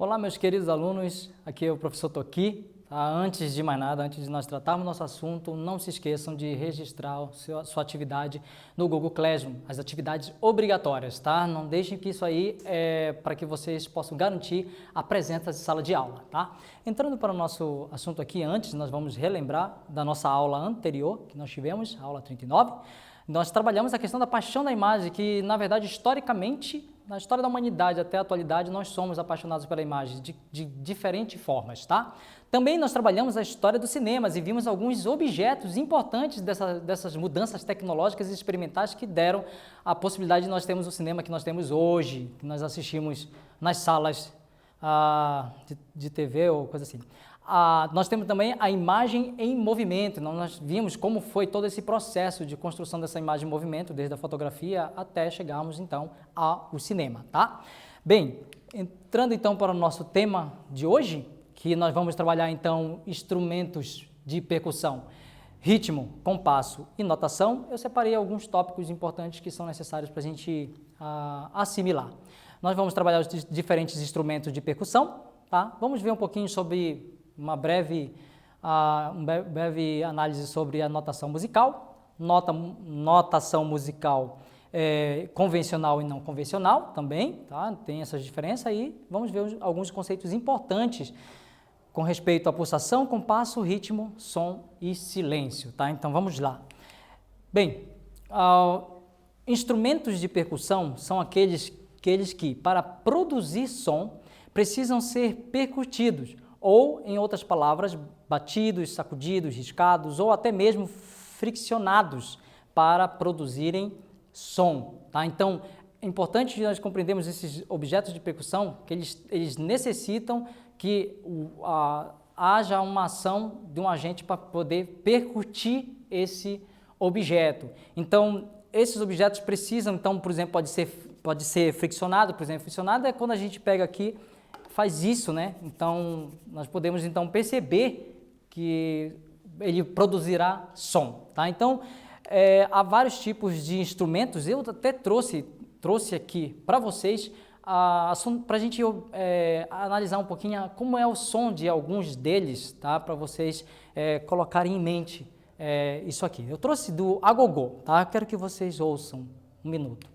Olá, meus queridos alunos, aqui é o professor Toki. Antes de mais nada, antes de nós tratarmos nosso assunto, não se esqueçam de registrar sua atividade no Google Classroom, as atividades obrigatórias, tá? Não deixem que isso aí para que vocês possam garantir a presença de sala de aula, tá? Entrando para o nosso assunto aqui, antes nós vamos relembrar da nossa aula anterior, que nós tivemos, a aula 39, nós trabalhamos a questão da paixão da imagem, que na verdade, historicamente, na história da humanidade até a atualidade, nós somos apaixonados pela imagem de diferentes formas, tá? Também nós trabalhamos a história dos cinemas e vimos alguns objetos importantes dessas mudanças tecnológicas e experimentais que deram a possibilidade de nós termos o cinema que nós temos hoje, que nós assistimos nas salas de TV ou coisa assim. Nós temos também a imagem em movimento, nós vimos como foi todo esse processo de construção dessa imagem em movimento, desde a fotografia até chegarmos então ao cinema, tá? Bem, entrando então para o nosso tema de hoje, que nós vamos trabalhar então instrumentos de percussão, ritmo, compasso e notação, eu separei alguns tópicos importantes que são necessários para a gente assimilar. Nós vamos trabalhar os diferentes instrumentos de percussão, tá? Vamos ver um pouquinho sobre uma breve análise sobre a notação musical, notação musical convencional e não convencional também, tá? Tem essas diferenças aí. Vamos ver alguns conceitos importantes com respeito à pulsação, compasso, ritmo, som e silêncio, tá? Então vamos lá. Bem, instrumentos de percussão são aqueles que, para produzir som, precisam ser percutidos, ou, em outras palavras, batidos, sacudidos, riscados ou até mesmo friccionados para produzirem som, tá? Então, é importante nós compreendermos esses objetos de percussão, que eles necessitam que haja uma ação de um agente para poder percutir esse objeto. Então, esses objetos precisam, então, por exemplo, pode ser friccionado, por exemplo, friccionado é quando a gente pega aqui, faz isso, né? Então, nós podemos então perceber que ele produzirá som, tá? Então, há vários tipos de instrumentos, eu até trouxe aqui para vocês, para a gente analisar um pouquinho como é o som de alguns deles, tá? Para vocês colocarem em mente isso aqui. Eu trouxe do agogô, tá? Quero que vocês ouçam um minuto.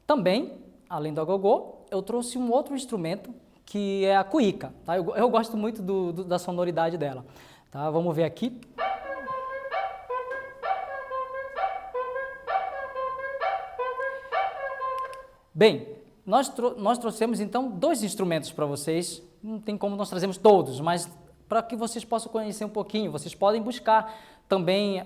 Também, além do agogô, eu trouxe um outro instrumento que é a cuíca, tá? Eu gosto muito da sonoridade dela, tá? Vamos ver aqui. Bem, nós trouxemos então dois instrumentos para vocês, não tem como nós trazemos todos, mas para que vocês possam conhecer um pouquinho, vocês podem buscar também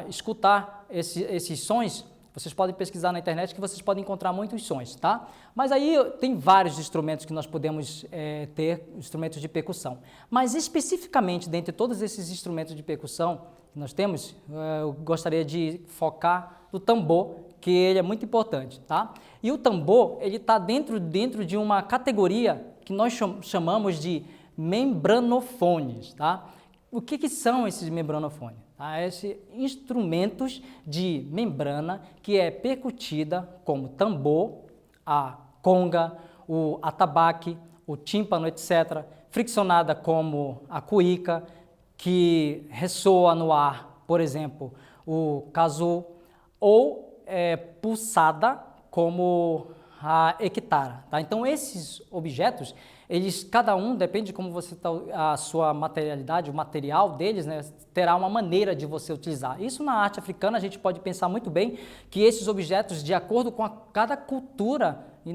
escutar esses sons. Vocês podem pesquisar na internet que vocês podem encontrar muitos sons, tá? Mas aí tem vários instrumentos que nós podemos ter, instrumentos de percussão. Mas especificamente, dentre todos esses instrumentos de percussão que nós temos, eu gostaria de focar no tambor, que ele é muito importante, tá? E o tambor, ele está dentro de uma categoria que nós chamamos de membranofones, tá? O que são esses membranofones? Esses instrumentos de membrana que é percutida como tambor, a conga, o atabaque, o tímpano, etc., friccionada como a cuíca, que ressoa no ar, por exemplo, o kazoo, ou pulsada como a equitara, tá? Então, esses objetos, cada um, depende de como você está, a sua materialidade, o material deles, né, terá uma maneira de você utilizar. Isso na arte africana a gente pode pensar muito bem que esses objetos, de acordo com cada cultura e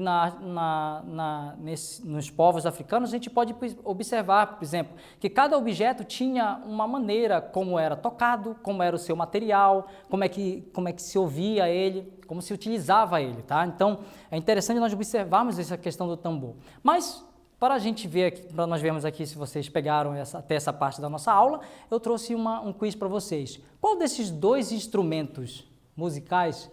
nos povos africanos, a gente pode observar, por exemplo, que cada objeto tinha uma maneira como era tocado, como era o seu material, como é que se ouvia ele, como se utilizava ele, tá? Então, é interessante nós observarmos essa questão do tambor. Mas, para a gente ver aqui, para nós vermos aqui se vocês pegaram até essa parte da nossa aula, eu trouxe um quiz para vocês. Qual desses dois instrumentos musicais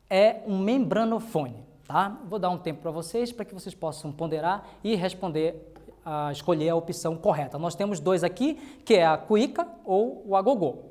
é um membranofone? Tá? Vou dar um tempo para vocês, para que vocês possam ponderar e escolher a opção correta. Nós temos dois aqui, que é a cuíca ou o agogô.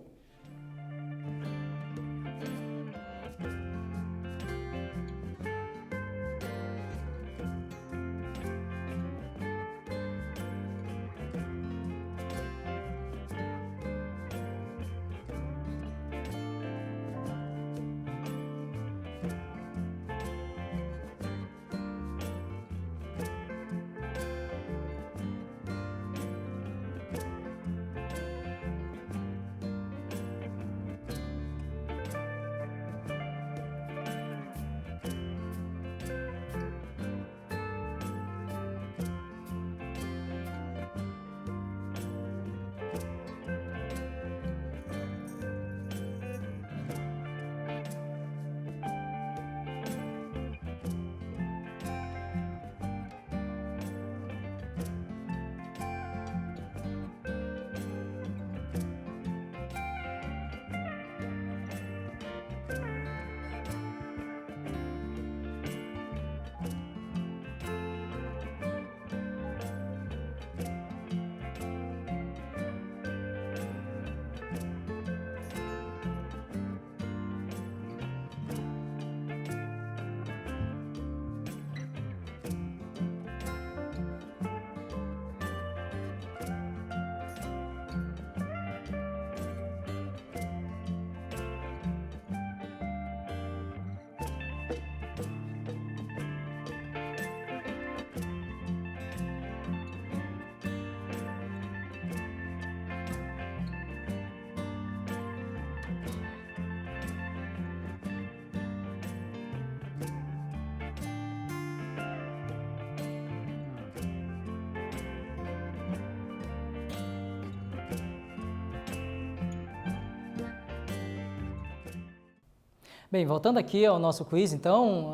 Bem, voltando aqui ao nosso quiz, então,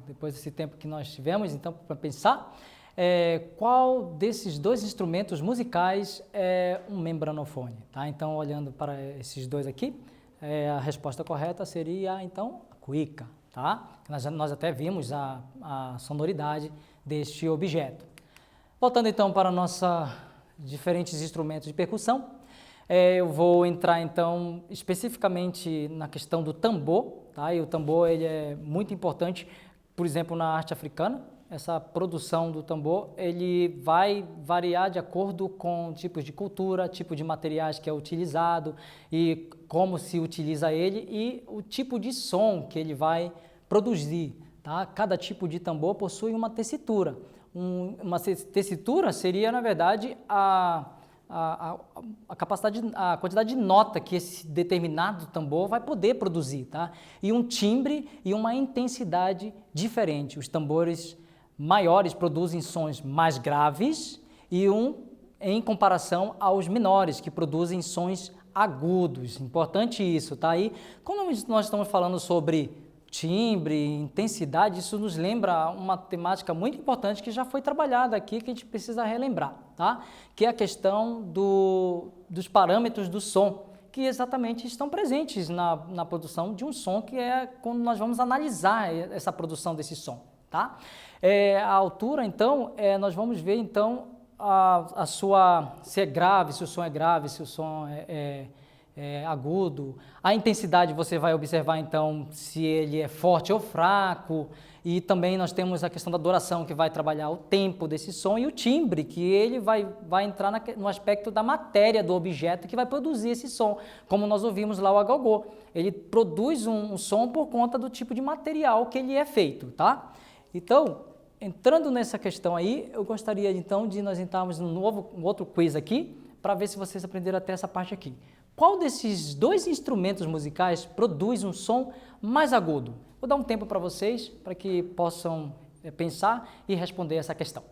depois desse tempo que nós tivemos, então, para pensar, qual desses dois instrumentos musicais é um membranofone? Tá? Então, olhando para esses dois aqui, a resposta correta seria, então, a cuíca. Tá? Nós até vimos a sonoridade deste objeto. Voltando, então, para nossos diferentes instrumentos de percussão, eu vou entrar, então, especificamente na questão do tambor, tá? E o tambor ele é muito importante, por exemplo, na arte africana. Essa produção do tambor, ele vai variar de acordo com tipos de cultura, tipo de materiais que é utilizado e como se utiliza ele e o tipo de som que ele vai produzir, tá? Cada tipo de tambor possui uma tessitura. Uma tessitura seria, na verdade, a capacidade, a quantidade de nota que esse determinado tambor vai poder produzir, tá? E um timbre e uma intensidade diferente. Os tambores maiores produzem sons mais graves em comparação aos menores, que produzem sons agudos. Importante isso, tá? E quando nós estamos falando sobre timbre, intensidade, isso nos lembra uma temática muito importante que já foi trabalhada aqui, que a gente precisa relembrar, tá? Que é a questão dos parâmetros do som, que exatamente estão presentes na produção de um som, que é quando nós vamos analisar essa produção desse som, tá? A altura, então, nós vamos ver, então, se é grave, se o som é grave, se o som é agudo. A intensidade você vai observar, então, se ele é forte ou fraco. E também nós temos a questão da duração, que vai trabalhar o tempo desse som, e o timbre, que ele vai entrar no aspecto da matéria do objeto que vai produzir esse som, como nós ouvimos lá o agogô. Ele produz um som por conta do tipo de material que ele é feito, tá? Então, entrando nessa questão aí, eu gostaria, então, de nós entrarmos um outro quiz aqui, para ver se vocês aprenderam até essa parte aqui. Qual desses dois instrumentos musicais produz um som mais agudo? Vou dar um tempo para vocês, para que possam pensar e responder essa questão.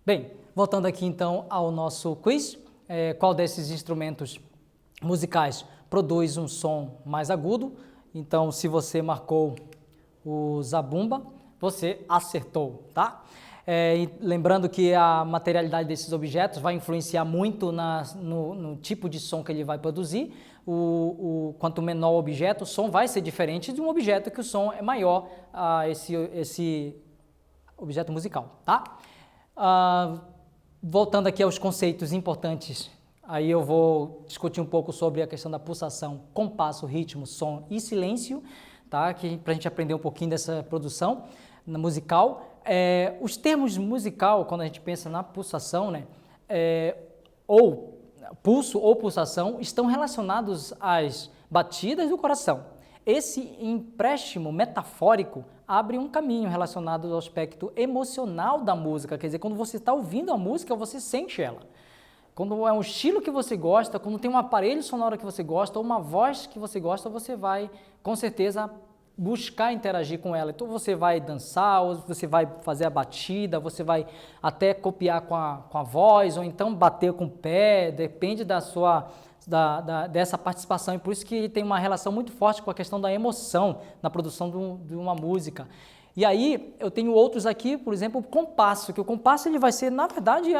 Bem, voltando aqui então ao nosso quiz, qual desses instrumentos musicais produz um som mais agudo? Então, se você marcou o zabumba, você acertou, tá? E lembrando que a materialidade desses objetos vai influenciar muito no tipo de som que ele vai produzir. Quanto menor o objeto, o som vai ser diferente de um objeto que o som é maior, esse objeto musical, tá? Voltando aqui aos conceitos importantes Aí eu vou discutir um pouco sobre a questão da pulsação, compasso, ritmo, som e silêncio, tá? Para a gente aprender um pouquinho dessa produção musical. Os termos musical, quando a gente pensa na pulsação, né? Ou pulso ou pulsação, estão relacionados às batidas do coração. Esse empréstimo metafórico abre um caminho relacionado ao aspecto emocional da música, quer dizer, quando você está ouvindo a música, você sente ela. Quando é um estilo que você gosta, quando tem um aparelho sonoro que você gosta, ou uma voz que você gosta, você vai, com certeza, buscar interagir com ela. Então você vai dançar, ou você vai fazer a batida, você vai até copiar com a voz, ou então bater com o pé, depende da sua... dessa participação, e por isso que ele tem uma relação muito forte com a questão da emoção na produção de uma música. E aí eu tenho outros aqui, por exemplo, o compasso, que o compasso ele vai ser, na verdade,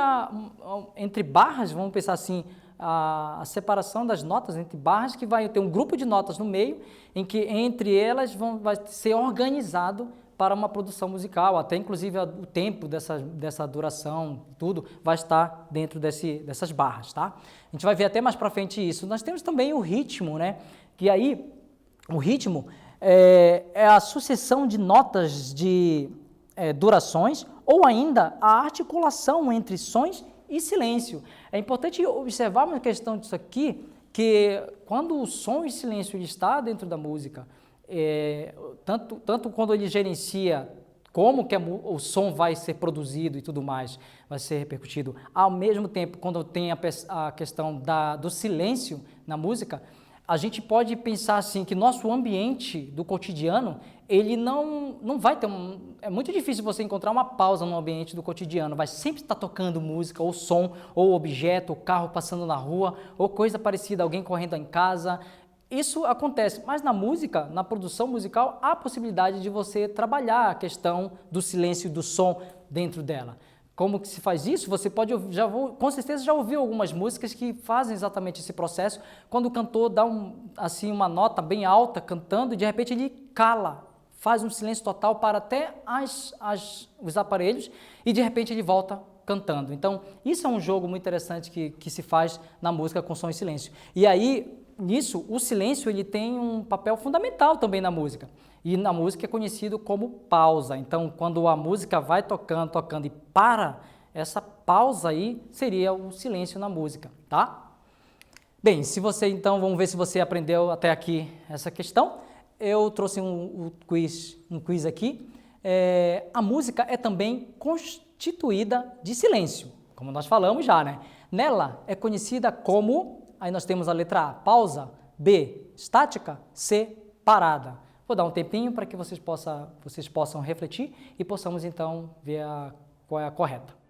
entre barras, vamos pensar assim, a separação das notas entre barras, que vai ter um grupo de notas no meio, em que entre elas vai ser organizado para uma produção musical, até inclusive o tempo dessa duração, tudo vai estar dentro dessas barras, tá? A gente vai ver até mais para frente isso. Nós temos também o ritmo, né? Que aí, o ritmo é a sucessão de notas de durações ou ainda a articulação entre sons e silêncio. É importante observar uma questão disso aqui, que quando o som e silêncio está dentro da música, tanto quando ele gerencia como que o som vai ser produzido e tudo mais, vai ser repercutido, ao mesmo tempo, quando tem a questão do silêncio na música, a gente pode pensar assim, que nosso ambiente do cotidiano, ele não vai ter é muito difícil você encontrar uma pausa no ambiente do cotidiano, vai sempre estar tocando música, ou som, ou objeto, ou carro passando na rua, ou coisa parecida, alguém correndo em casa. Isso acontece, mas na música, na produção musical, há a possibilidade de você trabalhar a questão do silêncio e do som dentro dela. Como que se faz isso? Você pode, com certeza já ouviu algumas músicas que fazem exatamente esse processo, quando o cantor dá assim, uma nota bem alta cantando e de repente ele cala, faz um silêncio total para até os aparelhos e de repente ele volta cantando. Então, isso é um jogo muito interessante que se faz na música com som e silêncio. E aí, nisso, o silêncio ele tem um papel fundamental também na música. E na música é conhecido como pausa. Então, quando a música vai tocando e para, essa pausa aí seria o silêncio na música, tá? Bem, então, vamos ver se você aprendeu até aqui essa questão. Eu trouxe um quiz aqui. A música é também constituída de silêncio, como nós falamos já, né? Nela é conhecida como, aí nós temos a letra A, pausa, B, estática, C, parada. Vou dar um tempinho para que vocês possam refletir e possamos então ver qual é a correta.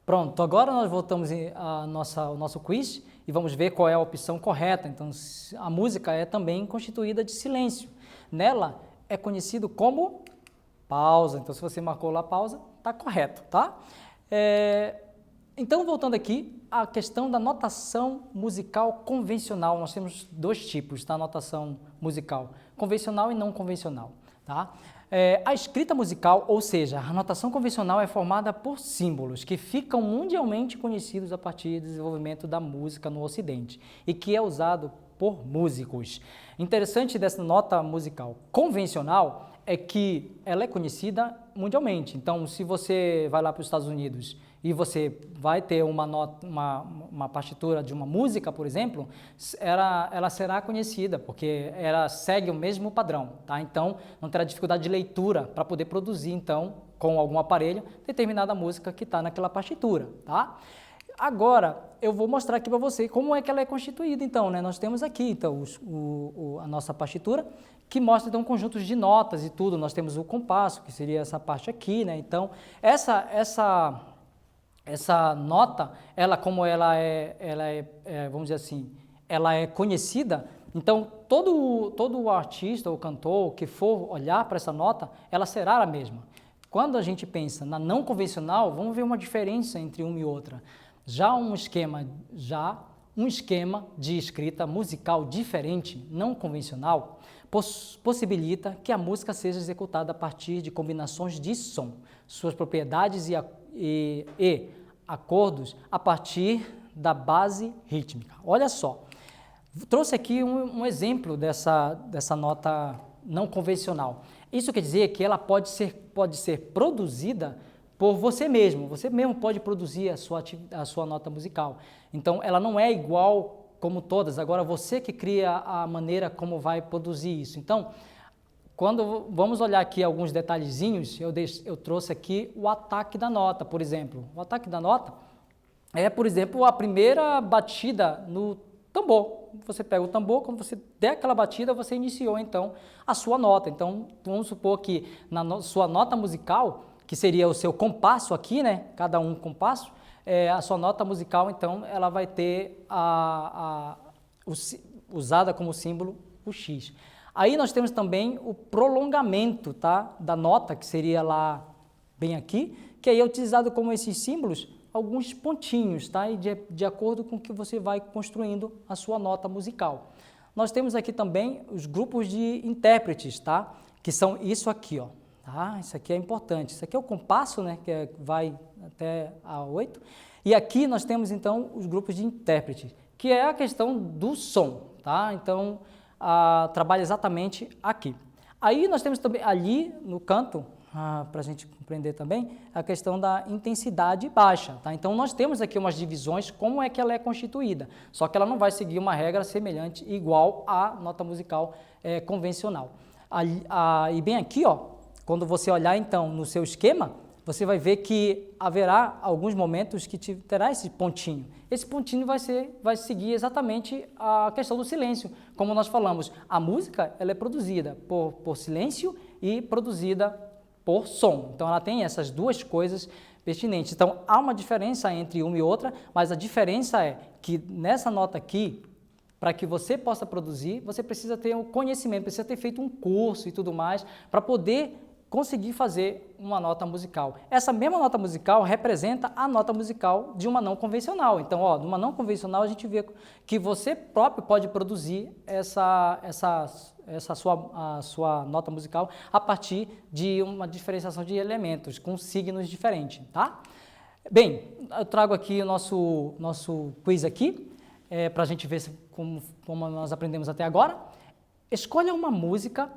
Pronto, agora nós voltamos ao nosso quiz e vamos ver qual é a opção correta. Então, a música é também constituída de silêncio. Nela é conhecido como pausa. Então, se você marcou lá pausa, está correto, tá? Então, voltando aqui, a questão da notação musical convencional. Nós temos dois tipos, tá? Notação musical, convencional e não convencional, tá? A escrita musical, ou seja, a notação convencional é formada por símbolos que ficam mundialmente conhecidos a partir do desenvolvimento da música no Ocidente e que é usado por músicos. Interessante dessa nota musical convencional é que ela é conhecida mundialmente. Então, se você vai lá para os Estados Unidos e você vai ter uma partitura de uma música, por exemplo, ela será conhecida, porque ela segue o mesmo padrão, tá? Então, não terá dificuldade de leitura para poder produzir, então, com algum aparelho, determinada música que está naquela partitura, tá? Agora, eu vou mostrar aqui para você como é que ela é constituída, então, né? Nós temos aqui, então, a nossa partitura, que mostra, então, conjuntos de notas e tudo. Nós temos o compasso, que seria essa parte aqui, né? Então, essa nota, como ela é, vamos dizer assim, ela é conhecida, então todo o artista ou cantor que for olhar para essa nota, ela será a mesma. Quando a gente pensa na não convencional, vamos ver uma diferença entre uma e outra. Já um esquema de escrita musical diferente, não convencional, possibilita que a música seja executada a partir de combinações de som, suas propriedades e acordos a partir da base rítmica. Olha só, trouxe aqui um exemplo dessa nota não convencional. Isso quer dizer que ela pode ser produzida por você mesmo pode produzir a sua nota musical. Então, ela não é igual como todas, agora você que cria a maneira como vai produzir isso. Então, quando vamos olhar aqui alguns detalhezinhos, eu trouxe aqui o ataque da nota, por exemplo. O ataque da nota é, por exemplo, a primeira batida no tambor. Você pega o tambor, quando você der aquela batida, você iniciou, então, a sua nota. Então, vamos supor que na sua nota musical, que seria o seu compasso aqui, né? Cada um compasso, a sua nota musical, então, ela vai ter usada como símbolo o X. Aí nós temos também o prolongamento, tá, da nota, que seria lá bem aqui, que aí é utilizado como esses símbolos, alguns pontinhos, tá, e de acordo com que você vai construindo a sua nota musical. Nós temos aqui também os grupos de intérpretes, tá, que são isso aqui, ó. Tá? Isso aqui é importante. Isso aqui é o compasso, né, que vai até a 8. E aqui nós temos, então, os grupos de intérpretes, que é a questão do som. Tá? Então, trabalha exatamente aqui. Aí nós temos também ali no canto, para a gente compreender também, a questão da intensidade baixa. Tá? Então, nós temos aqui umas divisões, como é que ela é constituída. Só que ela não vai seguir uma regra semelhante, igual à nota musical convencional. E bem aqui, ó, quando você olhar, então, no seu esquema, você vai ver que haverá alguns momentos que terá esse pontinho. Esse pontinho vai seguir exatamente a questão do silêncio. Como nós falamos, a música ela é produzida por silêncio e produzida por som. Então, ela tem essas duas coisas pertinentes. Então, há uma diferença entre uma e outra, mas a diferença é que nessa nota aqui, para que você possa produzir, você precisa ter um conhecimento, precisa ter feito um curso e tudo mais, para poder conseguir fazer uma nota musical. Essa mesma nota musical representa a nota musical de uma não convencional. Então, ó, numa não convencional, a gente vê que você próprio pode produzir a sua nota musical a partir de uma diferenciação de elementos, com signos diferentes, tá? Bem, eu trago aqui o nosso quiz aqui, para a gente ver como nós aprendemos até agora. Escolha uma música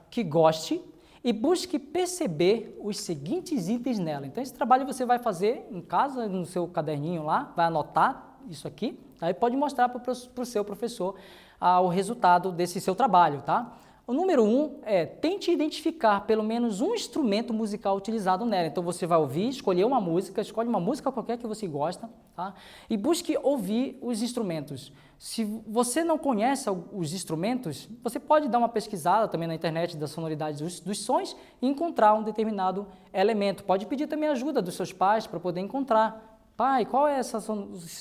que goste e busque perceber os seguintes itens nela. Então, esse trabalho você vai fazer em casa, no seu caderninho lá, vai anotar isso aqui, aí pode mostrar para o seu professor o resultado desse seu trabalho, tá? O número 1 é tente identificar pelo menos um instrumento musical utilizado nela. Então você vai ouvir, escolher uma música, escolhe uma música qualquer que você gosta, tá? E busque ouvir os instrumentos. Se você não conhece os instrumentos, você pode dar uma pesquisada também na internet da sonoridade dos sons e encontrar um determinado elemento. Pode pedir também ajuda dos seus pais para poder encontrar. Pai, qual é esse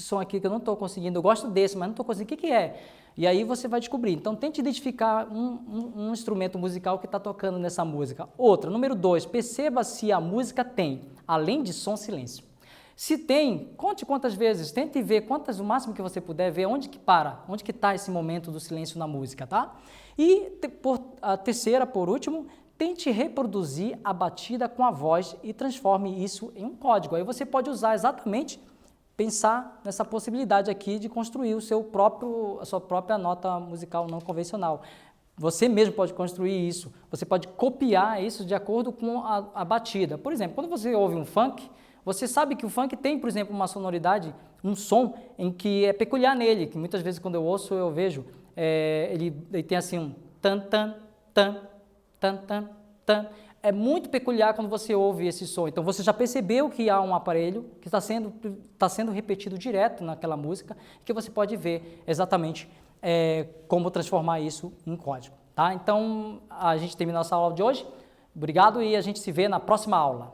som aqui que eu não estou conseguindo? Eu gosto desse, mas não estou conseguindo. O que é? E aí você vai descobrir. Então, tente identificar um instrumento musical que está tocando nessa música. Outra, número 2, perceba se a música tem, além de som, silêncio. Se tem, conte quantas vezes, tente ver o máximo que você puder, ver onde que para, onde que está esse momento do silêncio na música, tá? E a terceira, por último, tente reproduzir a batida com a voz e transforme isso em um código. Aí você pode usar exatamente, pensar nessa possibilidade aqui de construir a sua própria nota musical não convencional. Você mesmo pode construir isso, você pode copiar isso de acordo com a batida. Por exemplo, quando você ouve um funk, você sabe que o funk tem, por exemplo, uma sonoridade, um som em que é peculiar nele, que muitas vezes quando eu ouço eu vejo, ele tem assim um tan, tan, tan, tan, tan, tan. É muito peculiar quando você ouve esse som. Então você já percebeu que há um aparelho que está sendo repetido direto naquela música, que você pode ver exatamente como transformar isso em código. Tá? Então a gente termina a nossa aula de hoje. Obrigado e a gente se vê na próxima aula.